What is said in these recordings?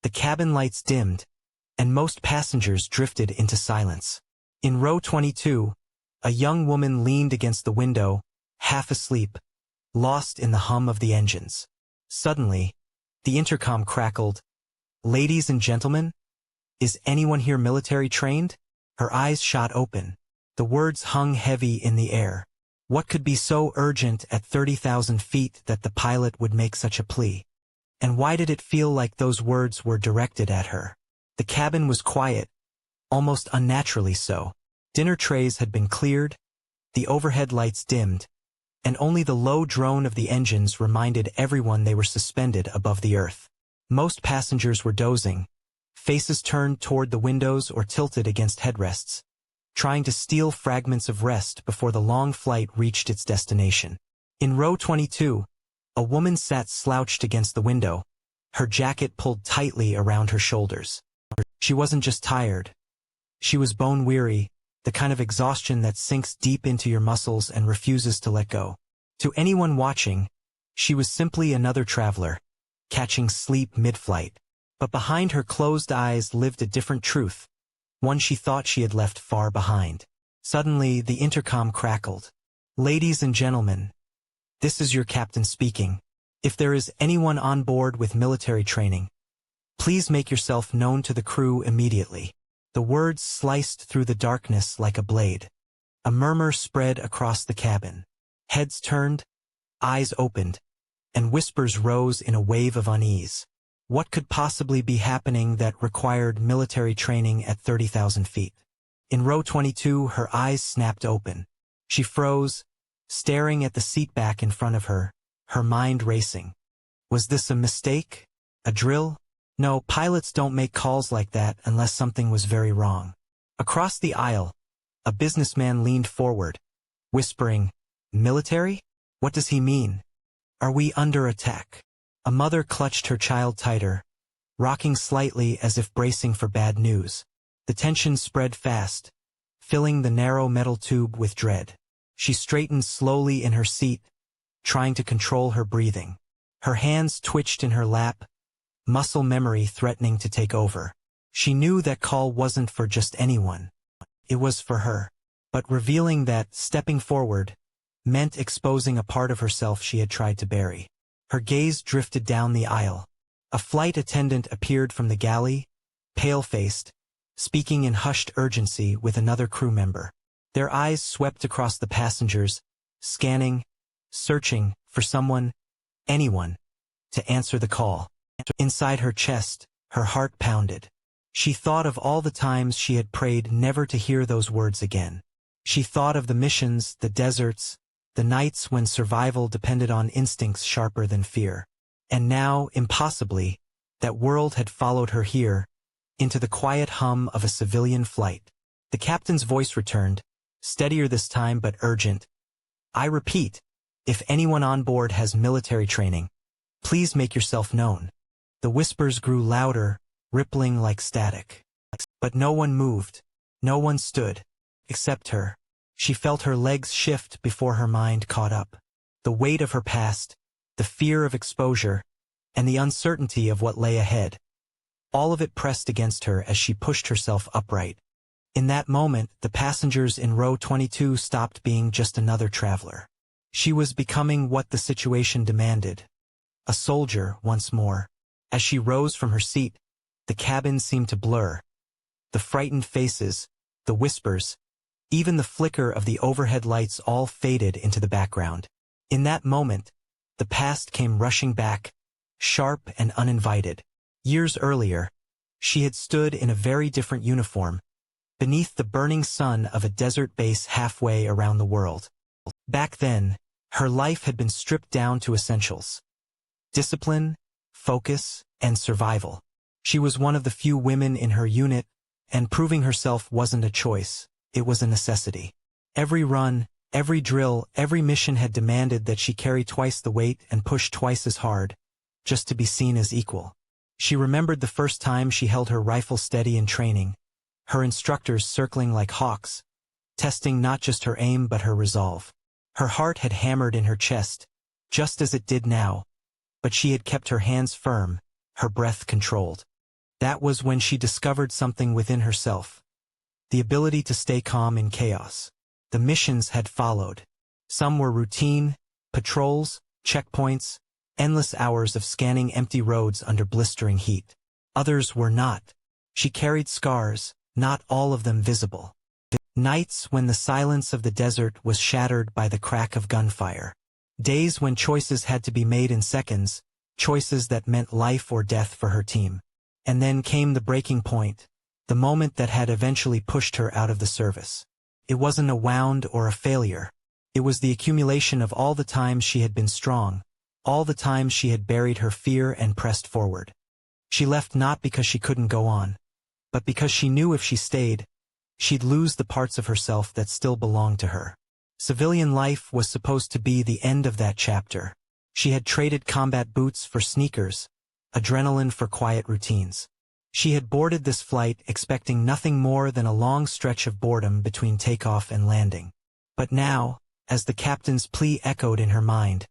The cabin lights dimmed, and most passengers drifted into silence. In row 22, a young woman leaned against the window, half asleep, lost in the hum of the engines. Suddenly, the intercom crackled. "Ladies and gentlemen, is anyone here military trained?" Her eyes shot open. The words hung heavy in the air. What could be so urgent at 30,000 feet that the pilot would make such a plea? And why did it feel like those words were directed at her? The cabin was quiet, almost unnaturally so. Dinner trays had been cleared, the overhead lights dimmed, and only the low drone of the engines reminded everyone they were suspended above the earth. Most passengers were dozing, faces turned toward the windows or tilted against headrests, trying to steal fragments of rest before the long flight reached its destination. In row 22, a woman sat slouched against the window, her jacket pulled tightly around her shoulders. She wasn't just tired. She was bone-weary, the kind of exhaustion that sinks deep into your muscles and refuses to let go. To anyone watching, she was simply another traveler, catching sleep mid-flight. But behind her closed eyes lived a different truth, one she thought she had left far behind. Suddenly, the intercom crackled. "Ladies and gentlemen, this is your captain speaking. If there is anyone on board with military training, please make yourself known to the crew immediately." The words sliced through the darkness like a blade. A murmur spread across the cabin. Heads turned, eyes opened, and whispers rose in a wave of unease. What could possibly be happening that required military training at 30,000 feet? In row 22, her eyes snapped open. She froze, staring at the seat back in front of her, her mind racing. Was this a mistake? A drill? No, pilots don't make calls like that unless something was very wrong. Across the aisle, a businessman leaned forward, whispering, "Military? What does he mean? Are we under attack?" A mother clutched her child tighter, rocking slightly as if bracing for bad news. The tension spread fast, filling the narrow metal tube with dread. She straightened slowly in her seat, trying to control her breathing. Her hands twitched in her lap, muscle memory threatening to take over. She knew that call wasn't for just anyone. It was for her. But revealing that stepping forward meant exposing a part of herself she had tried to bury. Her gaze drifted down the aisle. A flight attendant appeared from the galley, pale-faced, speaking in hushed urgency with another crew member. Their eyes swept across the passengers, scanning, searching for someone, anyone, to answer the call. Inside her chest, her heart pounded. She thought of all the times she had prayed never to hear those words again. She thought of the missions, the deserts, the nights when survival depended on instincts sharper than fear. And now, impossibly, that world had followed her here, into the quiet hum of a civilian flight. The captain's voice returned, steadier this time but urgent. "I repeat, if anyone on board has military training, please make yourself known." The whispers grew louder, rippling like static. But no one moved, no one stood, except her. She felt her legs shift before her mind caught up. The weight of her past, the fear of exposure, and the uncertainty of what lay ahead. All of it pressed against her as she pushed herself upright. In that moment, the passengers in row 22 stopped being just another traveler. She was becoming what the situation demanded. A soldier once more. As she rose from her seat, the cabin seemed to blur. The frightened faces, the whispers, even the flicker of the overhead lights all faded into the background. In that moment, the past came rushing back, sharp and uninvited. Years earlier, she had stood in a very different uniform, beneath the burning sun of a desert base halfway around the world. Back then, her life had been stripped down to essentials: discipline, focus, and survival. She was one of the few women in her unit, and proving herself wasn't a choice, it was a necessity. Every run, every drill, every mission had demanded that she carry twice the weight and push twice as hard, just to be seen as equal. She remembered the first time she held her rifle steady in training, her instructors circling like hawks, testing not just her aim but her resolve. Her heart had hammered in her chest, just as it did now, but she had kept her hands firm, her breath controlled. That was when she discovered something within herself. The ability to stay calm in chaos. The missions had followed. Some were routine, patrols, checkpoints, endless hours of scanning empty roads under blistering heat. Others were not. She carried scars, not all of them visible. Nights when the silence of the desert was shattered by the crack of gunfire. Days when choices had to be made in seconds, choices that meant life or death for her team. And then came the breaking point, the moment that had eventually pushed her out of the service. It wasn't a wound or a failure. It was the accumulation of all the times she had been strong, all the times she had buried her fear and pressed forward. She left not because she couldn't go on, but because she knew if she stayed, she'd lose the parts of herself that still belonged to her. Civilian life was supposed to be the end of that chapter. She had traded combat boots for sneakers, adrenaline for quiet routines. She had boarded this flight expecting nothing more than a long stretch of boredom between takeoff and landing. But now, as the captain's plea echoed in her mind,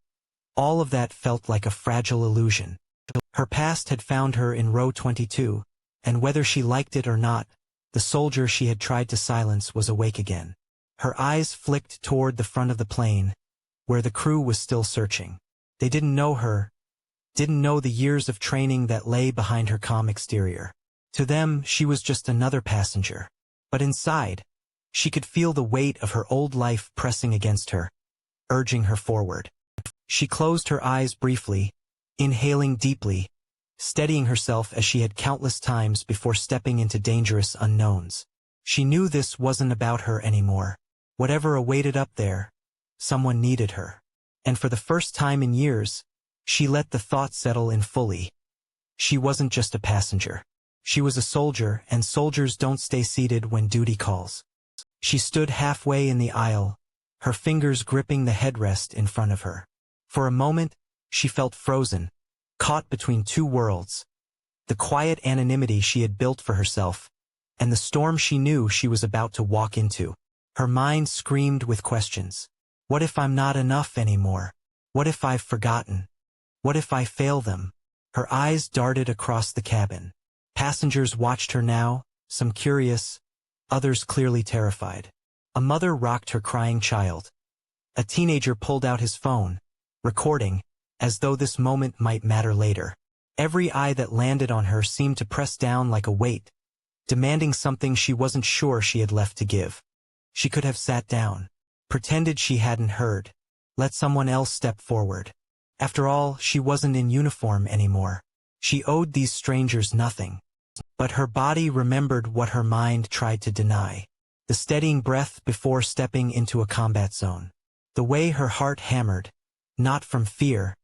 all of that felt like a fragile illusion. Her past had found her in row 22, and whether she liked it or not, the soldier she had tried to silence was awake again. Her eyes flicked toward the front of the plane, where the crew was still searching. They didn't know her, didn't know the years of training that lay behind her calm exterior. To them, she was just another passenger. But inside, she could feel the weight of her old life pressing against her, urging her forward. She closed her eyes briefly, inhaling deeply, steadying herself as she had countless times before stepping into dangerous unknowns. She knew this wasn't about her anymore. Whatever awaited up there, someone needed her. And for the first time in years, she let the thought settle in fully. She wasn't just a passenger. She was a soldier, and soldiers don't stay seated when duty calls. She stood halfway in the aisle, her fingers gripping the headrest in front of her. For a moment, she felt frozen, caught between two worlds. The quiet anonymity she had built for herself, and the storm she knew she was about to walk into. Her mind screamed with questions. What if I'm not enough anymore? What if I've forgotten? What if I fail them? Her eyes darted across the cabin. Passengers watched her now, some curious, others clearly terrified. A mother rocked her crying child. A teenager pulled out his phone, recording, as though this moment might matter later. Every eye that landed on her seemed to press down like a weight, demanding something she wasn't sure she had left to give. She could have sat down, pretended she hadn't heard, let someone else step forward. After all, she wasn't in uniform anymore. She owed these strangers nothing. But her body remembered what her mind tried to deny. The steadying breath before stepping into a combat zone. The way her heart hammered, not from fear,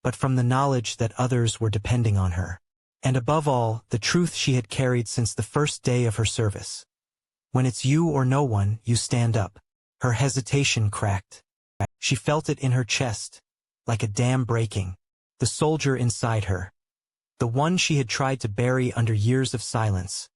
but from the knowledge that others were depending on her. And above all, the truth she had carried since the first day of her service. When it's you or no one, you stand up. Her hesitation cracked. She felt it in her chest, like a dam breaking. The soldier inside her, the one she had tried to bury under years of silence,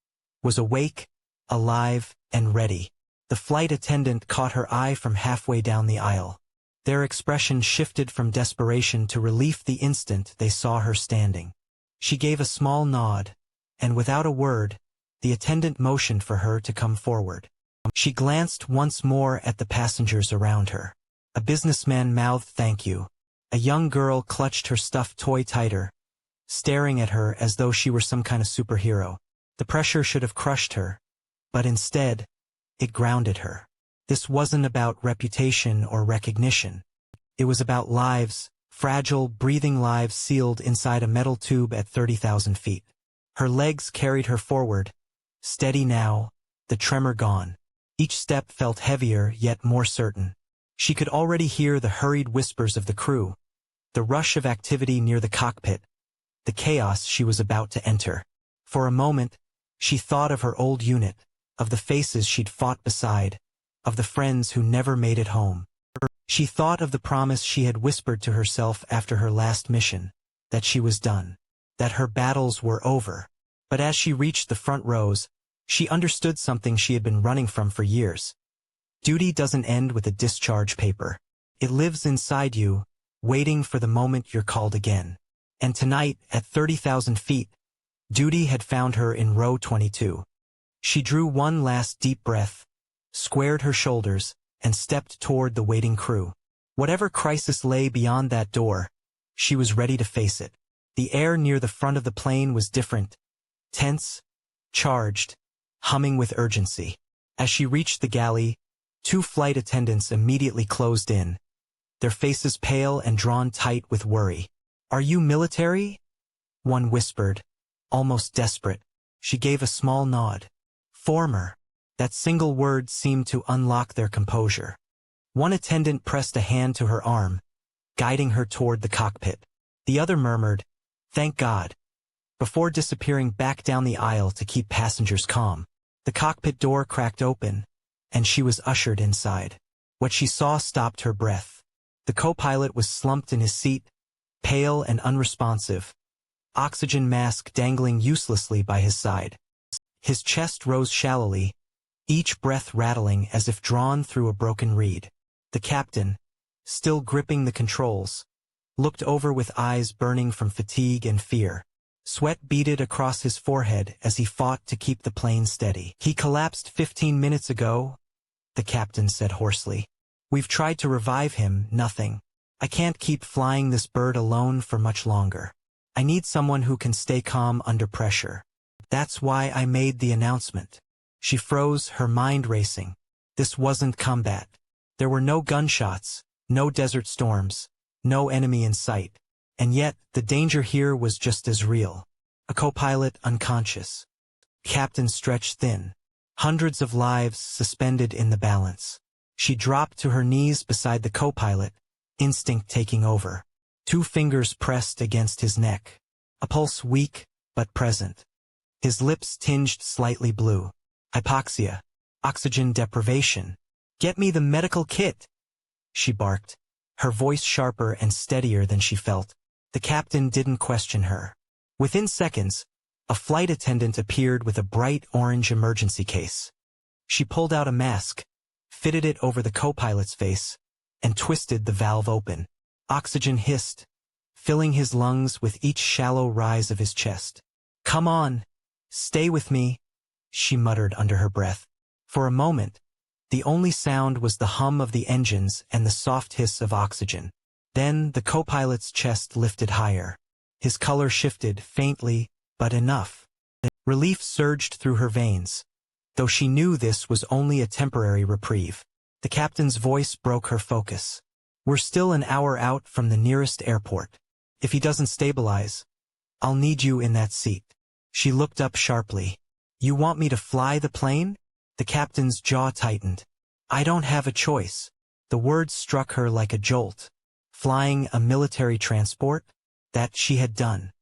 was awake, alive, and ready. The flight attendant caught her eye from halfway down the aisle. Their expression shifted from desperation to relief the instant they saw her standing. She gave a small nod, and without a word, the attendant motioned for her to come forward. She glanced once more at the passengers around her. A businessman mouthed thank you. A young girl clutched her stuffed toy tighter, staring at her as though she were some kind of superhero. The pressure should have crushed her, but instead, it grounded her. This wasn't about reputation or recognition. It was about lives, fragile, breathing lives sealed inside a metal tube at 30,000 feet. Her legs carried her forward, steady now, the tremor gone. Each step felt heavier yet more certain. She could already hear the hurried whispers of the crew, the rush of activity near the cockpit, the chaos she was about to enter. For a moment, she thought of her old unit, of the faces she'd fought beside, of the friends who never made it home. She thought of the promise she had whispered to herself after her last mission, that she was done, that her battles were over. But as she reached the front rows, she understood something she had been running from for years. Duty doesn't end with a discharge paper. It lives inside you, waiting for the moment you're called again. And tonight, at 30,000 feet, Duty had found her in row 22. She drew one last deep breath, squared her shoulders, and stepped toward the waiting crew. Whatever crisis lay beyond that door, she was ready to face it. The air near the front of the plane was different, tense, charged, humming with urgency. As she reached the galley, 2 flight attendants immediately closed in, their faces pale and drawn tight with worry. "Are you military?" one whispered, almost desperate. She gave a small nod. "Former." That single word seemed to unlock their composure. One attendant pressed a hand to her arm, guiding her toward the cockpit. The other murmured, "Thank God," before disappearing back down the aisle to keep passengers calm. The cockpit door cracked open, and she was ushered inside. What she saw stopped her breath. The co-pilot was slumped in his seat, pale and unresponsive, oxygen mask dangling uselessly by his side. His chest rose shallowly, each breath rattling as if drawn through a broken reed. The captain, still gripping the controls, looked over with eyes burning from fatigue and fear. Sweat beaded across his forehead as he fought to keep the plane steady. "He collapsed 15 minutes ago," the captain said hoarsely. "We've tried to revive him, nothing. I can't keep flying this bird alone for much longer. I need someone who can stay calm under pressure. That's why I made the announcement." She froze, her mind racing. This wasn't combat. There were no gunshots, no desert storms, no enemy in sight. And yet, the danger here was just as real. A co-pilot unconscious. Captain stretched thin. Hundreds of lives suspended in the balance. She dropped to her knees beside the co-pilot, instinct taking over. 2 fingers pressed against his neck. A pulse weak, but present. His lips tinged slightly blue. "Hypoxia. Oxygen deprivation. Get me the medical kit," she barked, her voice sharper and steadier than she felt. The captain didn't question her. Within seconds, a flight attendant appeared with a bright orange emergency case. She pulled out a mask, fitted it over the co-pilot's face, and twisted the valve open. Oxygen hissed, filling his lungs with each shallow rise of his chest. "Come on, stay with me," she muttered under her breath. For a moment, the only sound was the hum of the engines and the soft hiss of oxygen. Then the co-pilot's chest lifted higher. His color shifted, faintly, but enough. Relief surged through her veins, though she knew this was only a temporary reprieve. The captain's voice broke her focus. "We're still an hour out from the nearest airport. If he doesn't stabilize, I'll need you in that seat." She looked up sharply. "You want me to fly the plane?" The captain's jaw tightened. "I don't have a choice." The words struck her like a jolt. Flying a military transport? That she had done.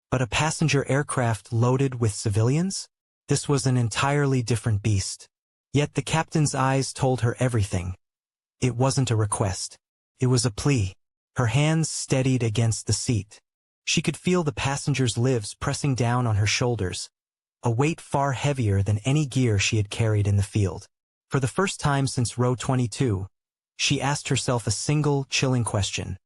But a passenger aircraft loaded with civilians? This was an entirely different beast. Yet the captain's eyes told her everything. It wasn't a request. It was a plea. Her hands steadied against the seat. She could feel the passengers' lives pressing down on her shoulders, a weight far heavier than any gear she had carried in the field. For the first time since row 22, she asked herself a single, chilling question.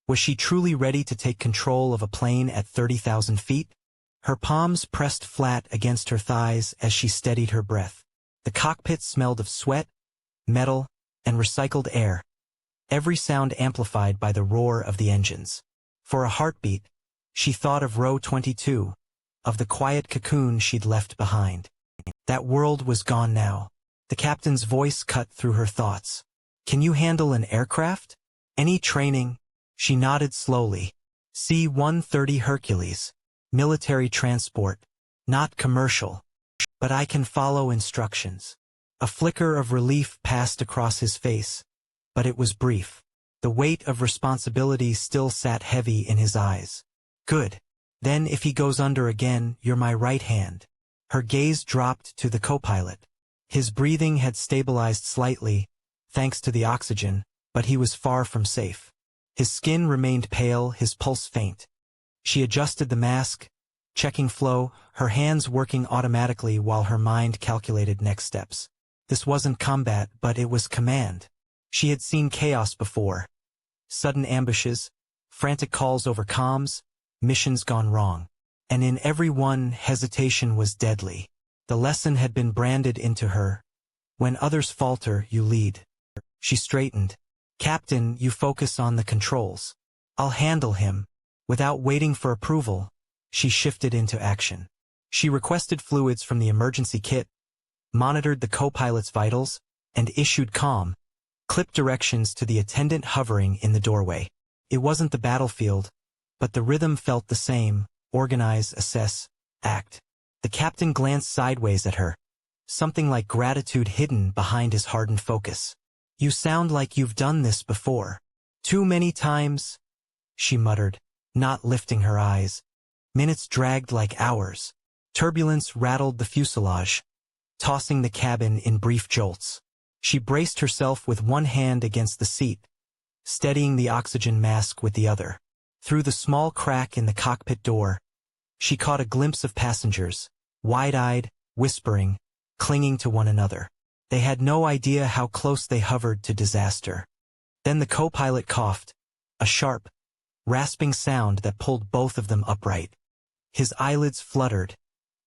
Was she truly ready to take control of a plane at 30,000 feet? Her palms pressed flat against her thighs as she steadied her breath. The cockpit smelled of sweat, metal, and recycled air, every sound amplified by the roar of the engines. For a heartbeat, she thought of row 22, of the quiet cocoon she'd left behind. That world was gone now. The captain's voice cut through her thoughts. "Can you handle an aircraft? Any training?" She nodded slowly. "C-130 Hercules. Military transport. Not commercial. But I can follow instructions." A flicker of relief passed across his face, but it was brief. The weight of responsibility still sat heavy in his eyes. "Good. Then if he goes under again, you're my right hand." Her gaze dropped to the co-pilot. His breathing had stabilized slightly, thanks to the oxygen, but he was far from safe. His skin remained pale, his pulse faint. She adjusted the mask, checking flow, her hands working automatically while her mind calculated next steps. This wasn't combat, but it was command. She had seen chaos before. Sudden ambushes, frantic calls over comms, missions gone wrong. And in every one, hesitation was deadly. The lesson had been branded into her. When others falter, you lead. She straightened. Captain, you focus on the controls. I'll handle him. Without waiting for approval, she shifted into action. She requested fluids from the emergency kit, monitored the co-pilot's vitals, and issued calm, clipped directions to the attendant hovering in the doorway. It wasn't the battlefield, but the rhythm felt the same: organize, assess, act. The captain glanced sideways at her, something like gratitude hidden behind his hardened focus. You sound like you've done this before. Too many times, she muttered, not lifting her eyes. Minutes dragged like hours. Turbulence rattled the fuselage, tossing the cabin in brief jolts. She braced herself with one hand against the seat, steadying the oxygen mask with the other. Through the small crack in the cockpit door, she caught a glimpse of passengers, wide-eyed, whispering, clinging to one another. They had no idea how close they hovered to disaster. Then the co-pilot coughed, a sharp, rasping sound that pulled both of them upright. His eyelids fluttered,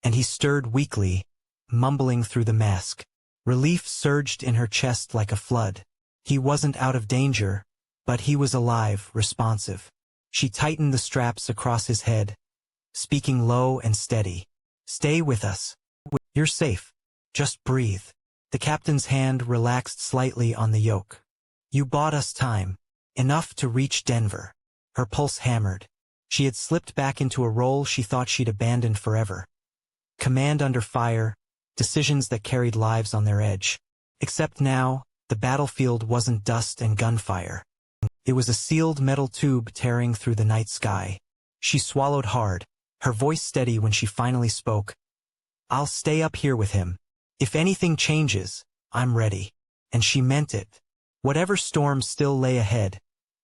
and he stirred weakly, mumbling through the mask. Relief surged in her chest like a flood. He wasn't out of danger, but he was alive, responsive. She tightened the straps across his head, speaking low and steady. Stay with us. You're safe. Just breathe. The captain's hand relaxed slightly on the yoke. You bought us time. Enough to reach Denver. Her pulse hammered. She had slipped back into a role she thought she'd abandoned forever. Command under fire, decisions that carried lives on their edge. Except now, the battlefield wasn't dust and gunfire. It was a sealed metal tube tearing through the night sky. She swallowed hard, her voice steady when she finally spoke. I'll stay up here with him. If anything changes, I'm ready. And she meant it. Whatever storm still lay ahead,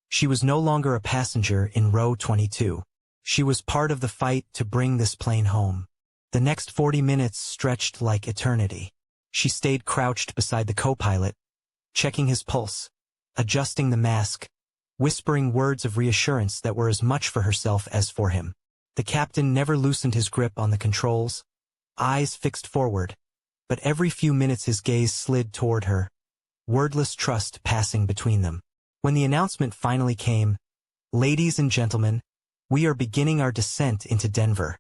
she was no longer a passenger in row 22. She was part of the fight to bring this plane home. The next 40 minutes stretched like eternity. She stayed crouched beside the co-pilot, checking his pulse, adjusting the mask, whispering words of reassurance that were as much for herself as for him. The captain never loosened his grip on the controls, eyes fixed forward, but every few minutes his gaze slid toward her, wordless trust passing between them. When the announcement finally came, "Ladies and gentlemen, we are beginning our descent into Denver."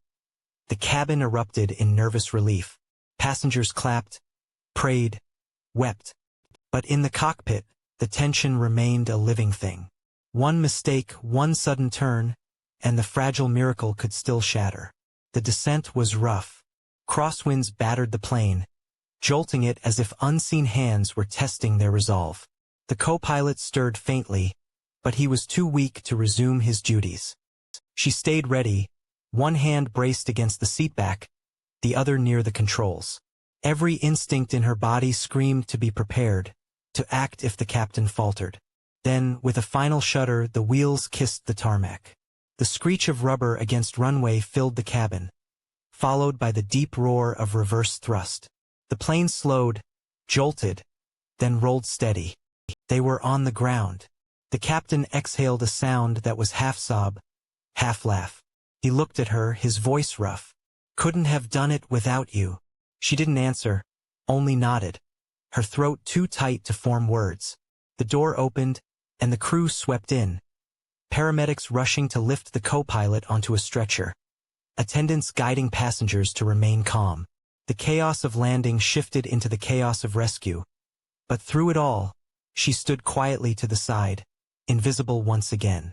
The cabin erupted in nervous relief. Passengers clapped, prayed, wept. But in the cockpit, the tension remained a living thing. One mistake, one sudden turn, and the fragile miracle could still shatter. The descent was rough. Crosswinds battered the plane, jolting it as if unseen hands were testing their resolve. The co-pilot stirred faintly, but he was too weak to resume his duties. She stayed ready, one hand braced against the seatback, the other near the controls. Every instinct in her body screamed to be prepared, to act if the captain faltered. Then, with a final shudder, the wheels kissed the tarmac. The screech of rubber against runway filled the cabin, followed by the deep roar of reverse thrust. The plane slowed, jolted, then rolled steady. They were on the ground. The captain exhaled a sound that was half sob, half laugh. He looked at her, his voice rough. Couldn't have done it without you. She didn't answer, only nodded, her throat too tight to form words. The door opened, and the crew swept in. Paramedics rushing to lift the co-pilot onto a stretcher. Attendants guiding passengers to remain calm. The chaos of landing shifted into the chaos of rescue. But through it all, she stood quietly to the side, invisible once again.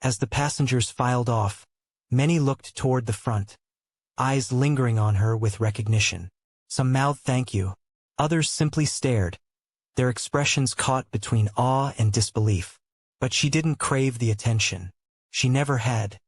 As the passengers filed off, many looked toward the front, eyes lingering on her with recognition. Some mouthed thank you. Others simply stared, their expressions caught between awe and disbelief. But she didn't crave the attention. She never had.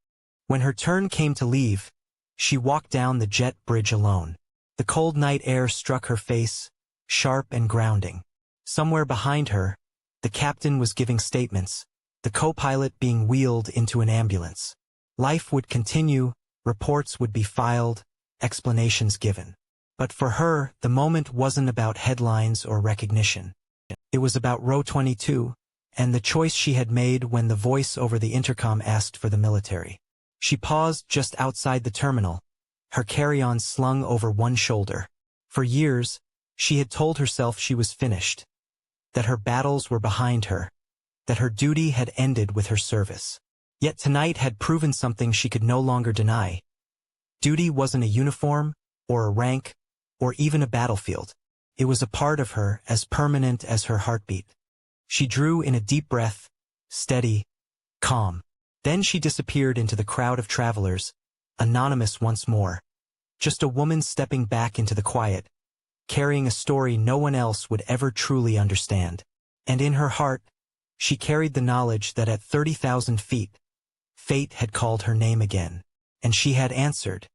When her turn came to leave, she walked down the jet bridge alone. The cold night air struck her face, sharp and grounding. Somewhere behind her, the captain was giving statements, the co-pilot being wheeled into an ambulance. Life would continue, reports would be filed, explanations given. But for her, the moment wasn't about headlines or recognition. It was about row 22, and the choice she had made when the voice over the intercom asked for the military. She paused just outside the terminal, her carry-on slung over one shoulder. For years, she had told herself she was finished, that her battles were behind her, that her duty had ended with her service. Yet tonight had proven something she could no longer deny. Duty wasn't a uniform, or a rank, or even a battlefield. It was a part of her as permanent as her heartbeat. She drew in a deep breath, steady, calm. Then she disappeared into the crowd of travelers, anonymous once more. Just a woman stepping back into the quiet, carrying a story no one else would ever truly understand. And in her heart, she carried the knowledge that at 30,000 feet, fate had called her name again. And she had answered.